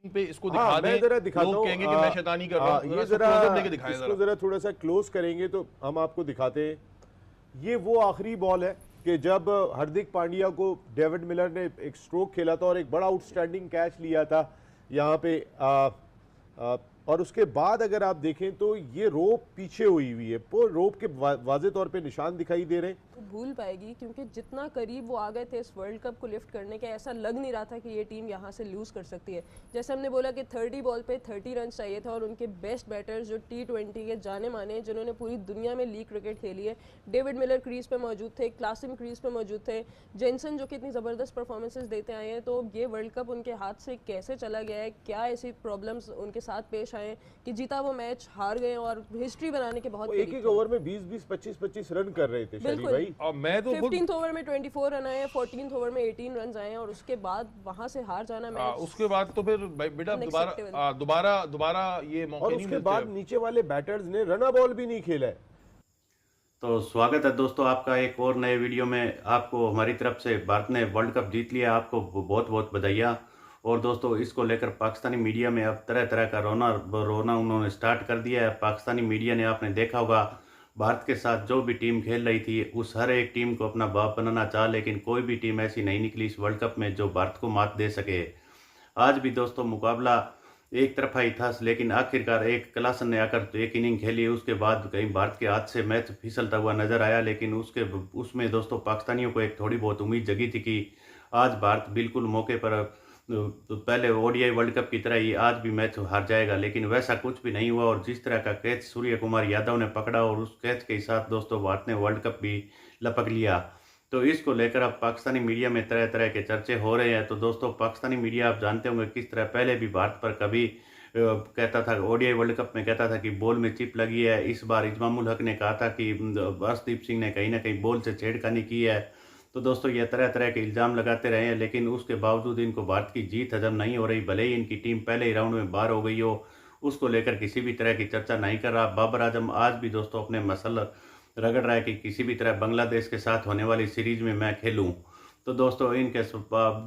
पे इसको दिखा दें, लोग कहेंगे कि मैं शैतानी कर रहा हूं। ये जरा थोड़ा सा क्लोज करेंगे तो हम आपको दिखाते हैं। ये वो आखिरी बॉल है कि जब हार्दिक पांड्या को डेविड मिलर ने एक स्ट्रोक खेला था और एक बड़ा आउटस्टैंडिंग कैच लिया था यहाँ पे और उसके बाद अगर आप देखें तो ये रोप पीछे हुई हुई है, वो रोप के वाज़े तौर पे निशान दिखाई दे रहे हैं। तो भूल पाएगी क्योंकि जितना करीब वो आ गए थे इस वर्ल्ड कप को लिफ्ट करने के, ऐसा लग नहीं रहा था कि ये टीम यहाँ से लूज़ कर सकती है। जैसे हमने बोला कि 30 बॉल पे 30 रन चाहिए था और उनके बेस्ट बैटर्स जो T20 के जाने माने, जिन्होंने पूरी दुनिया में लीग क्रिकेट खेली है, डेविड मिलर क्रीज पे मौजूद थे, क्लासन क्रीज पे मौजूद थे, जेनसन जो कि इतनी ज़बरदस्त परफॉर्मेंसेज देते आए हैं। तो ये वर्ल्ड कप उनके हाथ से कैसे चला गया है, क्या ऐसी प्रॉब्लम्स उनके साथ पेश आए कि जीता वो मैच हार गए और हिस्ट्री बनाने के बहुत एक ओवर में 20-20 25-25 रन कर रहे थे शरीफ भाई। और मैं तो 15th ओवर में 24 रन आए, 14th ओवर में 18 रन आए और उसके बाद वहां से हार जाना मैच। उसके बाद तो फिर बेटा दोबारा ये मौके और नहीं उसके मिलते। बाद नीचे वाले बैटर्स ने रन बॉल भी नहीं खेला है। तो स्वागत है दोस्तों आपका एक और नए वीडियो में। आपको हमारी तरफ से भारत ने वर्ल्ड कप जीत लिया, आपको बहुत बहुत बधाइयाँ। और दोस्तों इसको लेकर पाकिस्तानी मीडिया में अब तरह तरह का रोना उन्होंने स्टार्ट कर दिया है। पाकिस्तानी मीडिया ने, आपने देखा होगा, भारत के साथ जो भी टीम खेल रही थी उस हर एक टीम को अपना बाप बनाना चाहा, लेकिन कोई भी टीम ऐसी नहीं निकली इस वर्ल्ड कप में जो भारत को मात दे सके। आज भी दोस्तों मुकाबला एक तरफा ही था, लेकिन आखिरकार एक क्लासन ने आकर तो एक इनिंग खेली, उसके बाद कहीं भारत के हाथ से मैच फिसलता हुआ नजर आया। लेकिन उसमें दोस्तों पाकिस्तानियों को एक थोड़ी बहुत उम्मीद जगी थी कि आज भारत बिल्कुल मौके पर तो पहले ओडीआई वर्ल्ड कप की तरह ही आज भी मैच हार जाएगा, लेकिन वैसा कुछ भी नहीं हुआ। और जिस तरह का कैच सूर्य कुमार यादव ने पकड़ा और उस कैच के साथ दोस्तों भारत ने वर्ल्ड कप भी लपक लिया। तो इसको लेकर अब पाकिस्तानी मीडिया में तरह तरह के चर्चे हो रहे हैं। तो दोस्तों पाकिस्तानी मीडिया आप जानते होंगे किस तरह पहले भी भारत पर कभी कहता था, ओडीआई वर्ल्ड कप में कहता था कि बॉल में चिप लगी है। इस बार इजमामुल हक ने कहा था कि अर्शदीप सिंह ने कहीं ना कहीं बॉल से छेड़खानी की है। तो दोस्तों ये तरह तरह के इल्ज़ाम लगाते रहे हैं, लेकिन उसके बावजूद इनको भारत की जीत हजम नहीं हो रही। भले ही इनकी टीम पहले ही राउंड में बाहर हो गई हो, उसको लेकर किसी भी तरह की चर्चा नहीं कर रहा। बाबर आजम आज भी दोस्तों अपने मसल रगड़ रहा है कि किसी भी तरह बांग्लादेश के साथ होने वाली सीरीज में मैं खेलूं। तो दोस्तों इनके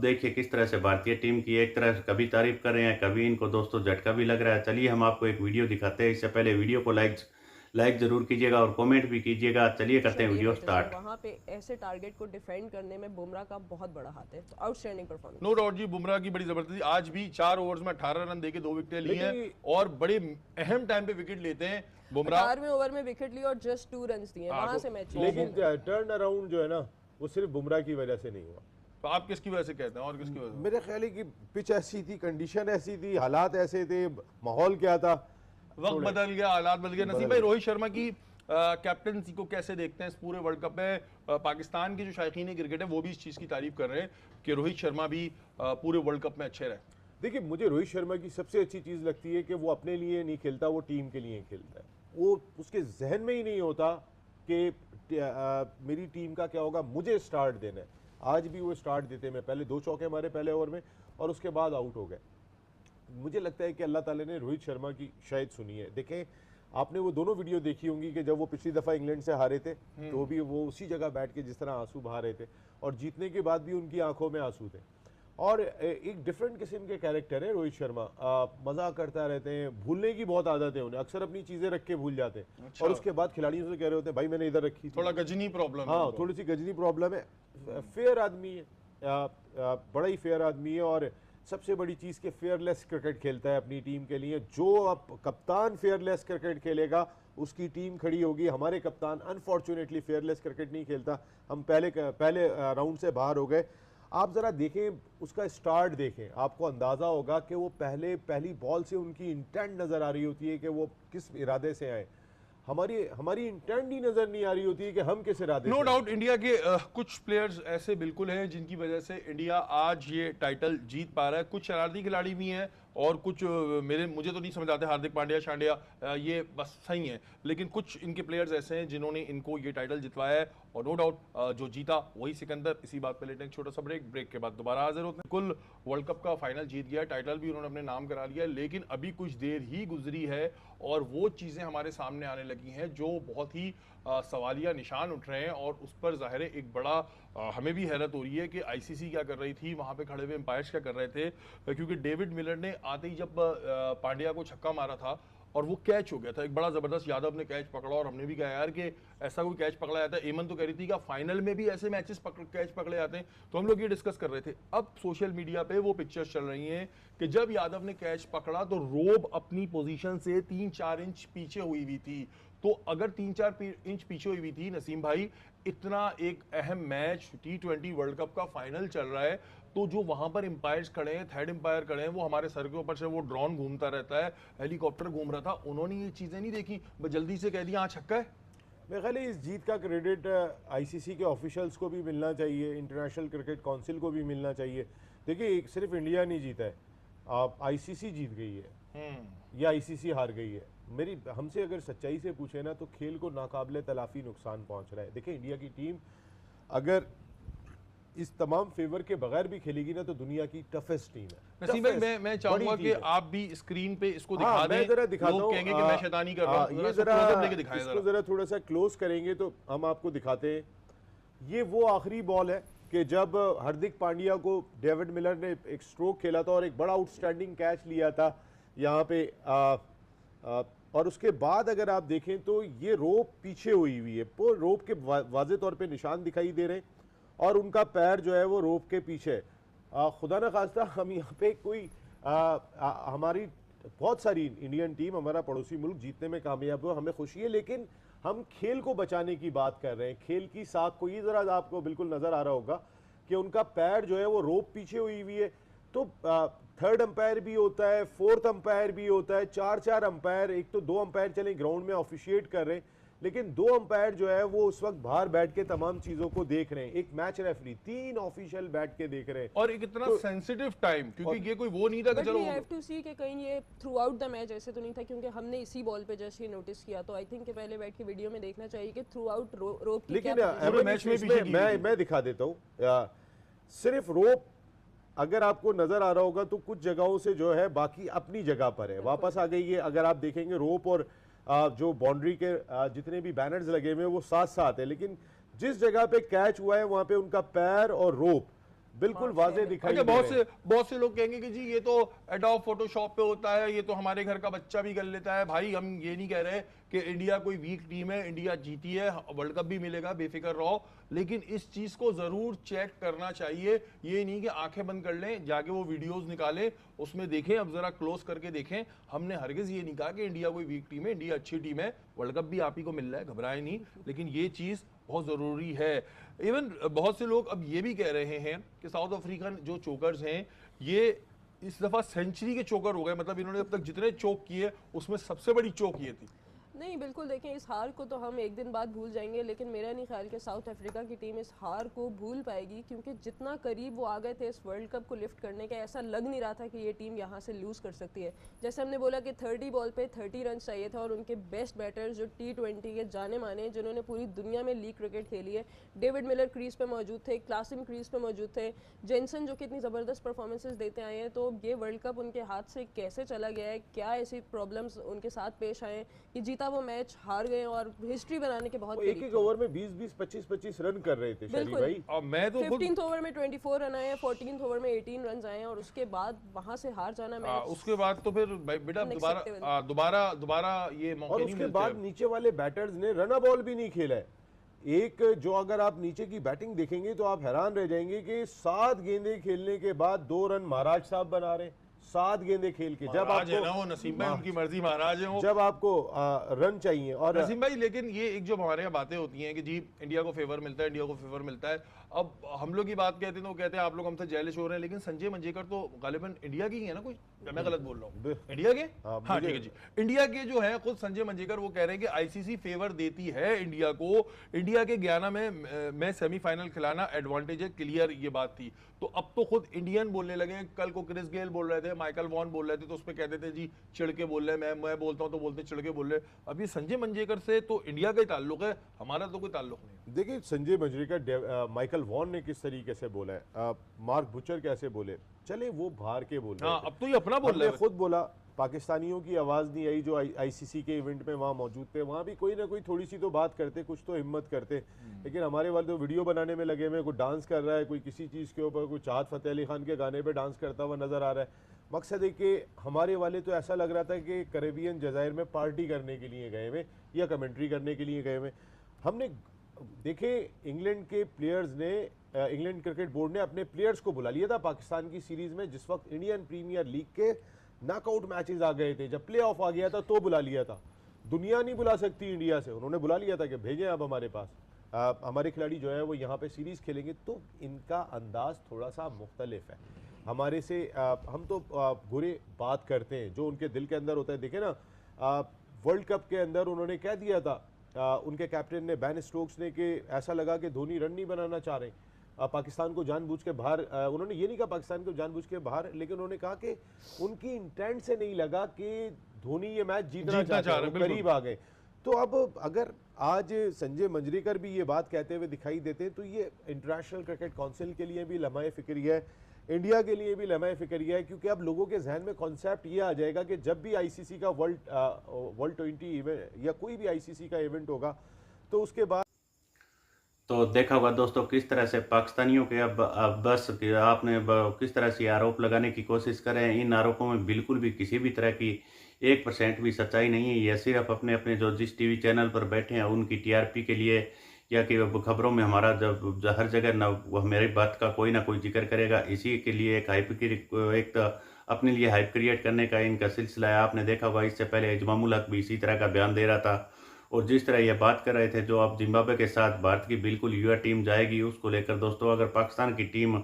देखिए किस तरह से भारतीय टीम की एक तरह कभी तारीफ कर रहे हैं, कभी इनको दोस्तों झटका भी लग रहा है। चलिए हम आपको एक वीडियो दिखाते हैं। इससे पहले वीडियो को लाइक जरूर कीजिएगा और कमेंट भी कीजिएगा। चलिए करते हैं वीडियो स्टार्ट। वहां पे ऐसे टारगेट को डिफेंड करने में बुमराह का बहुत बड़ा हाथ है। तो आउटस्टैंडिंग परफॉर्मेंस, नो डाउट जी, बुमराह की बड़ी जबरदस्ती। आज भी 4 ओवर्स में 18 रन देके 2 विकेटें ली हैं और बड़े अहम टाइम पे विकेट लेते हैं बुमराह। 4वें ओवर में विकेट ली और जस्ट 2 रन दिए, वहां से मैच। लेकिन टर्न अराउंड जो है ना वो सिर्फ बुमराह की वजह से नहीं हुआ। तो आप किसकी वजह से कहते हैं और किसकी वजह से? मेरे ख्याल है कि पिच ऐसी थी, कंडीशन ऐसी थी, हालात ऐसे थे, माहौल क्या था, वक्त बदल गया, हालात बदल गए। नसीम भाई, रोहित शर्मा की कैप्टनसी को कैसे देखते हैं इस पूरे वर्ल्ड कप में? पाकिस्तान की जो शायकीन क्रिकेट है वो भी इस चीज़ की तारीफ कर रहे हैं कि रोहित शर्मा भी पूरे वर्ल्ड कप में अच्छे रहे। देखिए मुझे रोहित शर्मा की सबसे अच्छी चीज़ लगती है कि वो अपने लिए नहीं खेलता, वो टीम के लिए खेलता है। वो उसके जहन में ही नहीं होता कि मेरी टीम का क्या होगा, मुझे स्टार्ट देना है। आज भी वो स्टार्ट देते हैं। मैं पहले 2 चौके मारे पहले ओवर में और उसके बाद आउट हो गए। मुझे लगता है कि अल्लाह ताला ने रोहित शर्मा की शायद सुनी है। देखें आपने वो दोनों वीडियो देखी होंगी कि जब वो पिछली दफ़ा इंग्लैंड से हारे थे तो भी वो उसी जगह बैठ के जिस तरह आंसू बहा रहे थे और जीतने के बाद भी उनकी आंखों में आंसू थे। और एक डिफरेंट किस्म के कैरेक्टर है रोहित शर्मा। मजाक करता रहते हैं, भूलने की बहुत आदत है उन्हें, अक्सर अपनी चीज़ें रख के भूल जाते हैं। अच्छा। और उसके बाद खिलाड़ियों से कह रहे होते हैं भाई मैंने इधर रखी थी। थोड़ा गजनी प्रॉब्लम। हाँ थोड़ी सी गजनी प्रॉब्लम है। फेयर आदमी है, बड़ा ही फेयर आदमी है और सबसे बड़ी चीज़ कि फेयरलेस क्रिकेट खेलता है अपनी टीम के लिए। जो अब कप्तान फेयरलेस क्रिकेट खेलेगा उसकी टीम खड़ी होगी। हमारे कप्तान अनफॉर्चुनेटली फेयरलेस क्रिकेट नहीं खेलता। हम पहले राउंड से बाहर हो गए। आप ज़रा देखें उसका स्टार्ट देखें, आपको अंदाज़ा होगा कि वो पहली बॉल से उनकी इंटेंट नज़र आ रही होती है कि वो किस इरादे से आए। हमारी इंटेंट ही नजर नहीं आ रही होती है कि हम किस इरादे। नो डाउट इंडिया के कुछ प्लेयर्स ऐसे बिल्कुल हैं जिनकी वजह से इंडिया आज ये टाइटल जीत पा रहा है। कुछ शरारती खिलाड़ी भी हैं और कुछ मुझे तो नहीं समझ आते। हार्दिक पांड्या ये बस सही है, लेकिन कुछ इनके प्लेयर्स ऐसे हैं जिन्होंने इनको ये टाइटल जितवाया है। और नो डाउट जो जीता वही सिकंदर। इसी बात पे लेते हैं छोटा सा ब्रेक के बाद दोबारा हाजिर होते हैं। कुल वर्ल्ड कप का फाइनल जीत गया, टाइटल भी उन्होंने अपने नाम करा लिया, लेकिन अभी कुछ देर ही गुजरी है और वो चीज़ें हमारे सामने आने लगी हैं जो बहुत ही सवालिया निशान उठ रहे हैं। और उस पर ज़ाहिर है एक बड़ा हमें भी हैरत हो रही है कि आईसीसी क्या कर रही थी, वहाँ पे खड़े हुए एम्पायर्स क्या कर रहे थे, क्योंकि डेविड मिलर ने आते ही जब पांड्या को छक्का मारा था और वो कैच हो गया था, एक बड़ा जबरदस्त यादव ने कैच पकड़ा और हमने भी कहा यार कि ऐसा कोई कैच पकड़ा जाता है। एमन तो कह रही थी कि फाइनल में भी ऐसे मैचेस कैच पकड़े जाते हैं, तो हम लोग ये डिस्कस कर रहे थे। अब सोशल मीडिया पे वो पिक्चर्स चल रही हैं कि जब यादव ने कैच पकड़ा तो रोब अपनी पोजीशन से 3-4 इंच पीछे हुई थी। तो अगर 3-4 इंच पीछे हुई थी नसीम भाई, इतना एक अहम मैच T20 वर्ल्ड कप का फाइनल चल रहा है, तो जो वहां पर एम्पायर्स खड़े हैं, थर्ड एम्पायर खड़े हैं, वो हमारे सर के ऊपर से वो ड्रोन घूमता रहता है, हेलीकॉप्टर घूम रहा था, उन्होंने ये चीजें नहीं देखी, बस जल्दी से कह दिया हाँ छक्का है। मेरे ख्याल है इस जीत का क्रेडिट आईसीसी के ऑफिशियल्स को भी मिलना चाहिए, इंटरनेशनल क्रिकेट काउंसिल को भी मिलना चाहिए। देखिए सिर्फ इंडिया नहीं जीता है, आईसीसी जीत गई है या आईसीसी हार गई है। मेरी हमसे अगर सच्चाई से पूछे ना तो खेल को नाकाबिले तलाफी नुकसान पहुंच रहा है। देखिए इंडिया की टीम अगर इस तमाम फेवर के बगैर भी खेलेगी ना तो दुनिया की टफेस्ट टीम है। नसीम भाई मैं चाहूंगा कि आप भी स्क्रीन पे इसको दिखा दें, लोग कहेंगे कि मैं शैतानी कर रहा हूं, ये जरा इसको जरा थोड़ा सा क्लोज करेंगे तो हम आपको दिखाते हैं। ये वो आखिरी बॉल है कि जब हार्दिक पांड्या को डेविड मिलर ने एक स्ट्रोक खेला था और एक बड़ा आउटस्टैंडिंग कैच लिया था यहाँ पे और उसके बाद अगर आप देखें तो ये रोप पीछे हुई है, वो रोप के वाज़े तौर पे निशान दिखाई दे रहे हैं और उनका पैर जो है वो रोप के पीछे है। खुदा न खास्ता हम यहाँ पे कोई हमारी बहुत सारी इंडियन टीम, हमारा पड़ोसी मुल्क जीतने में कामयाब हुआ, हमें खुशी है, लेकिन हम खेल को बचाने की बात कर रहे हैं, खेल की साख को। ये ज़रा आपको बिल्कुल नज़र आ रहा होगा कि उनका पैर जो है वो रोप पीछे हुई है। तो थर्ड अंपायर भी होता है, फोर्थ अंपायर भी होता है, 4 अंपायर, एक तो 2 अंपायर चले ग्राउंड में ऑफिशिएट कर रहे हैं, लेकिन 2 अंपायर जो है वो उस वक्त बाहर बैठ के तमाम चीजों को देख रहे हैं। एक मैच रेफरी 3 ऑफिशियल बैठ के देख रहे हैं और एक इतना सेंसिटिव टाइम, क्योंकि ये कोई वो नहीं था कि चलो हैव टू सी कि कहीं ये थ्रू आउट द मैच ऐसे तो नहीं था, क्योंकि हमने इसी बॉल पे जस्ट ये नोटिस किया, तो आई थिंक कि पहले बैठ के वीडियो में देखना चाहिए कि थ्रू आउट रोप की लेकिन क्या मैच में भी मैं दिखा देता हूँ। सिर्फ रोप अगर आपको नजर आ रहा होगा तो कुछ जगहों से जो है बाकी अपनी जगह पर है, वापस आ गई है। अगर आप देखेंगे रोप और जो बाउंड्री के जितने भी बैनर्स लगे हुए हैं वो साथ साथ है, लेकिन जिस जगह पे कैच हुआ है वहां पे उनका पैर और रोप बिल्कुल वाजे दिखाई दे रहे हैं। बहुत से लोग कहेंगे कि जी ये तो एडोब फोटोशॉप पे होता है, ये तो हमारे घर का बच्चा भी कर लेता है। भाई हम ये नहीं कह रहे कि इंडिया कोई वीक टीम है, इंडिया जीती है, वर्ल्ड कप भी मिलेगा, बेफिक्र रहो, लेकिन इस चीज को जरूर चेक करना चाहिए। ये नहीं कि आंखें बंद कर लें, जाके वो वीडियोस निकालें, उसमें देखें, अब जरा क्लोज करके देखें। हमने हरगिज ये नहीं कहा कि इंडिया कोई वीक टीम है, इंडिया अच्छी टीम है, वर्ल्ड कप भी आप ही को मिल रहा है, घबराए नहीं, लेकिन ये चीज बहुत जरूरी है। इवन बहुत से लोग अब ये भी कह रहे हैं कि साउथ अफ्रीकन जो चोकर्स हैं ये इस दफा सेंचुरी के चोकर हो गए, मतलब इन्होंने अब तक जितने चोक किए उसमें सबसे बड़ी चोक ये थी। नहीं बिल्कुल, देखें इस हार को तो हम एक दिन बाद भूल जाएंगे, लेकिन मेरा नहीं ख्याल कि साउथ अफ्रीका की टीम इस हार को भूल पाएगी, क्योंकि जितना करीब वो आ गए थे इस वर्ल्ड कप को लिफ्ट करने के, ऐसा लग नहीं रहा था कि ये टीम यहाँ से लूज़ कर सकती है। जैसे हमने बोला कि 30 बॉल पे 30 रन चाहिए था और उनके बेस्ट बैटर्स जो T20 के जाने माने, जिन्होंने पूरी दुनिया में लीग क्रिकेट खेली है, डेविड मिलर क्रीज पे मौजूद थे, क्लासन क्रीज पे मौजूद थे, जेनसन जो कि इतनी ज़बरदस्त परफॉर्मेंसेज देते आए हैं, तो ये वर्ल्ड कप उनके हाथ से कैसे चला गया है, क्या ऐसी प्रॉब्लम्स उनके साथ पेश आए कि जीता वो मैच हार गए और हिस्ट्री बनाने के बहुत एक एक ओवर में 20-20 25-25 रन कर रहे थे शरीफ भाई। और मैं तो 15th ओवर में 24 रन आए, 14th ओवर में 18 रन आए और उसके बाद वहां से हार जाना मैच, उसके बाद तो फिर बेटा दोबारा ये मौके और नहीं उसके मिलते। बाद नीचे वाले बैटर्स ने रन बॉल भी नहीं खेला है। एक जो अगर आप नीचे की बैटिंग देखेंगे तो आप हैरान रह जाएंगे कि 7 गेंदें खेलने के बाद 2 रन महाराज साहब बना रहे हैं, 7 गेंदें खेल के। जब आपको ना वो नसीम भाई उनकी मर्जी महाराज है वो, जब आपको रन चाहिए। और नसीम भाई लेकिन ये एक जो हमारे यहाँ बातें होती हैं कि जी इंडिया को फेवर मिलता है, इंडिया को फेवर मिलता है, अब हम लोग की बात कहते हैं तो कहते हैं आप लोग हमसे जेलस हो रहे हैं, लेकिन संजय मंजेकर तो गालिबन इंडिया की ही है ना, कोई मैं गलत बोल रहा हूँ? इंडिया के हाँ ठीक है जी, इंडिया के जो है खुद संजय मंजेकर वो कह रहे हैं कि आईसीसी फेवर देती है इंडिया को, इंडिया के 11 में सेमीफाइनल खिलाना एडवांटेज है, क्लियर ये बात थी। तो अब तो खुद इंडियन बोलने लगे, कल को क्रिस गेल बोल रहे थे, माइकल वॉन बोल रहे थे, तो उस पर कहते थे जी चिढ़ के बोल रहे, मैं बोलता हूँ तो बोलते चिढ़ के बोल रहे। अब ये संजय मंजेकर से तो इंडिया का ही ताल्लुक है, हमारा तो कोई ताल्लुक नहीं। देखिए संजय मंजरेकर माइकल वॉन ने किस तरीके से बोला है, मार्क बुचर कैसे बोले, चले वो बाहर के बोल रहे हाँ, अब तो ये अपना बोल रहे हैं। खुद बोला पाकिस्तानियों की आवाज़ नहीं आई जो आईसीसी के इवेंट में वहाँ मौजूद थे, वहाँ भी कोई ना कोई थोड़ी सी तो बात करते, कुछ तो हिम्मत करते, लेकिन हमारे वाले तो वीडियो बनाने में लगे हुए, कोई डांस कर रहा है, कोई किसी चीज़ के ऊपर, कोई चाहत फतेह अली खान के गाने पे डांस करता हुआ नजर आ रहा है। मकसद है कि हमारे वाले तो ऐसा लग रहा था कि कैरेबियन जजायर में पार्टी करने के लिए गए हुए या कमेंट्री करने के लिए गए हुए। हमने देखे इंग्लैंड के प्लेयर्स ने, इंग्लैंड क्रिकेट बोर्ड ने अपने प्लेयर्स को बुला लिया था पाकिस्तान की सीरीज में, जिस वक्त इंडियन प्रीमियर लीग के नॉकआउट मैचेस आ गए थे, जब प्ले ऑफ आ गया था तो बुला लिया था। दुनिया नहीं बुला सकती इंडिया से, उन्होंने बुला लिया था कि भेजें आप हमारे पास, हमारे खिलाड़ी जो है वो यहाँ पे सीरीज़ खेलेंगे। तो इनका अंदाज थोड़ा सा मुख्तलिफ है हमारे से। हम तो बुरे बात करते हैं, जो उनके दिल के अंदर होता है। देखे ना, वर्ल्ड कप के अंदर उन्होंने कह दिया था उनके कैप्टन ने, बैन स्टोक्स ने, कि ऐसा लगा कि धोनी रन नहीं बनाना चाह रहे, पाकिस्तान को जानबूझ के बाहर। उन्होंने ये नहीं कहा पाकिस्तान को जानबूझ के बाहर, लेकिन उन्होंने कहा कि उनकी इंटेंट से नहीं लगा कि धोनी ये मैच जीतना चाह रहे, करीब आ गए। तो अब अगर आज संजय मंजरेकर भी ये बात कहते हुए दिखाई देते हैं, तो ये इंटरनेशनल क्रिकेट काउंसिल के लिए भी लम्हा फिक्रिया है, इंडिया के लिए भी लम्हा फिक्रिया है, क्योंकि अब लोगों के जहन में कॉन्सेप्ट ये आ जाएगा कि जब भी आईसीसी का वर्ल्ड 20 इवेंट या कोई भी आईसीसी का इवेंट होगा, तो उसके बाद तो देखा होगा दोस्तों किस तरह से पाकिस्तानियों के अब बस आपने किस तरह से आरोप लगाने की कोशिश करें। इन आरोपों में बिल्कुल भी किसी भी तरह की 1% भी सच्चाई नहीं है। यह सिर्फ अपने अपने जो जिस टीवी चैनल पर बैठे हैं उनकी टीआरपी के लिए, या कि खबरों में हमारा जब हर जगह ना वह मेरी बात का कोई ना कोई जिक्र करेगा, इसी के लिए एक तो अपने लिए हाइप क्रिएट करने का इनका सिलसिला है। आपने देखा होगा इससे पहले इजमामुल हक भी इसी तरह का बयान दे रहा था, और जिस तरह ये बात कर रहे थे जो अब जिम्बाब्वे के साथ भारत की बिल्कुल युवा टीम जाएगी, उसको लेकर दोस्तों अगर पाकिस्तान की टीम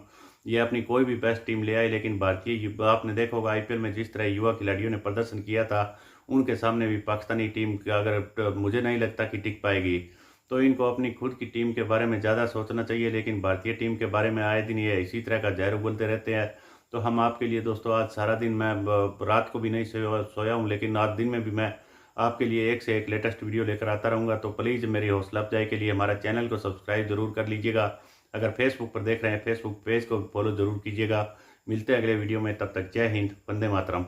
ये अपनी कोई भी बेस्ट टीम ले आए, लेकिन भारतीय आपने देखा होगा आईपीएल में जिस तरह युवा खिलाड़ियों ने प्रदर्शन किया था, उनके सामने भी पाकिस्तानी टीम अगर मुझे नहीं लगता कि टिक पाएगी। तो इनको अपनी खुद की टीम के बारे में ज़्यादा सोचना चाहिए, लेकिन भारतीय टीम के बारे में आए दिन ये इसी तरह का जहर उगलते रहते हैं। तो हम आपके लिए दोस्तों आज सारा दिन, मैं रात को भी नहीं सोया हूँ, लेकिन आज दिन में भी मैं आपके लिए एक से एक लेटेस्ट वीडियो लेकर आता रहूँगा। तो प्लीज़ मेरी हौसला अफजाई के लिए हमारा चैनल को सब्सक्राइब जरूर कर लीजिएगा। अगर फेसबुक पर देख रहे हैं, फेसबुक पेज को फॉलो जरूर कीजिएगा। मिलते हैं अगले वीडियो में, तब तक जय हिंद, वंदे मातरम।